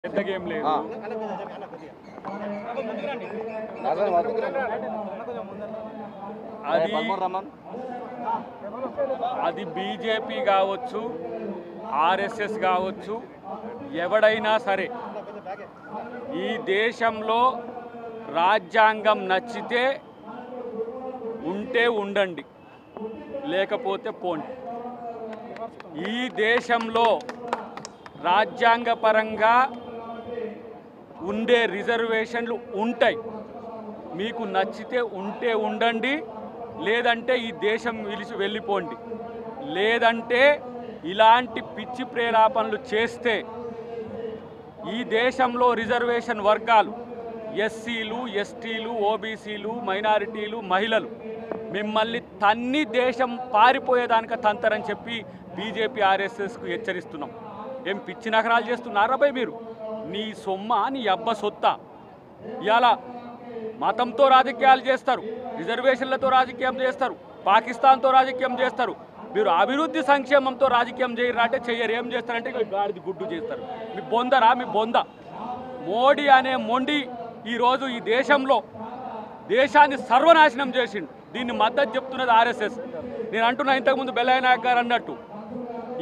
పెద్దగా ఏం లేదు. అది బీజేపీ కావచ్చు, ఆర్ఎస్ఎస్ కావచ్చు, ఎవడైనా సరే ఈ దేశంలో రాజ్యాంగం నచ్చితే ఉంటే ఉండండి, లేకపోతే పోండి. ఈ దేశంలో రాజ్యాంగపరంగా ఉండే రిజర్వేషన్లు ఉంటాయి. మీకు నచ్చితే ఉంటే ఉండండి, లేదంటే ఈ దేశం విలిచి వెళ్ళిపోండి. లేదంటే ఇలాంటి పిచ్చి ప్రేరేపణలు చేస్తే ఈ దేశంలో రిజర్వేషన్ వర్గాలు ఎస్సీలు, ఎస్టీలు, ఓబీసీలు, మైనారిటీలు, మహిళలు మిమ్మల్ని తన్ని దేశం పారిపోయేదానికి తంతరని చెప్పి బీజేపీ ఆర్ఎస్ఎస్కు హెచ్చరిస్తున్నాం. ఏం పిచ్చి నగరాలు చేస్తున్నారా భయ్ మీరు? నీ సొమ్మ, నీ అబ్బ సొత్త. ఇవాళ మతంతో రాజకీయాలు చేస్తారు, రిజర్వేషన్లతో రాజకీయం చేస్తారు, పాకిస్తాన్తో రాజకీయం చేస్తారు. మీరు అభివృద్ధి సంక్షేమంతో రాజకీయం చేయరా అంటే చెయ్యరు. ఏం చేస్తారంటే గాడిది గుడ్డు చేస్తారు. మీ బొందరా, మీ బొంద. మోడీ అనే మొండి ఈరోజు ఈ దేశంలో దేశాన్ని సర్వనాశనం చేసిండు. దీన్ని మద్దతు చెప్తున్నది ఆర్ఎస్ఎస్. నేను అంటున్నా, ఇంతకుముందు బెల్లయ్య నాయక్ గారు అన్నట్టు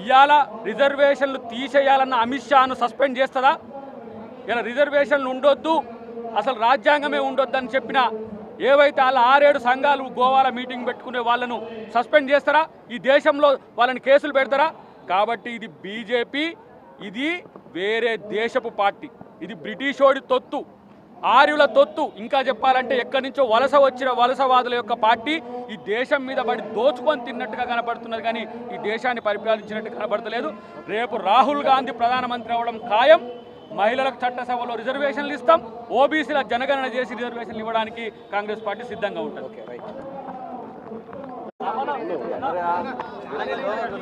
ఇవాళ రిజర్వేషన్లు తీసేయాలన్న అమిత్ షాను సస్పెండ్ చేస్తుందా? ఇలా రిజర్వేషన్లు ఉండొద్దు, అసలు రాజ్యాంగమే ఉండొద్దు అని చెప్పిన ఏవైతే వాళ్ళ 6-7 సంఘాలు గోవాల మీటింగ్ పెట్టుకునే వాళ్ళను సస్పెండ్ చేస్తారా? ఈ దేశంలో వాళ్ళని కేసులు పెడతారా? కాబట్టి ఇది బీజేపీ, ఇది వేరే దేశపు పార్టీ, ఇది బ్రిటిషోడి తొత్తు, ఆర్యుల తొత్తు. ఇంకా చెప్పాలంటే ఎక్కడి నుంచో వలస వచ్చిన వలసవాదుల యొక్క పార్టీ ఈ దేశం మీద పడి దోచుకొని తిన్నట్టుగా కనబడుతున్నది, కానీ ఈ దేశాన్ని పరిపాలించినట్టు కనబడతలేదు. రేపు రాహుల్ గాంధీ ప్రధానమంత్రి అవ్వడం ఖాయం. మహిళలకు చట్టసభలో రిజర్వేషన్లు ఇస్తాం, ఓబీసీల జనగణన చేసి రిజర్వేషన్లు ఇవ్వడానికి కాంగ్రెస్ పార్టీ సిద్ధంగా ఉంటుంది.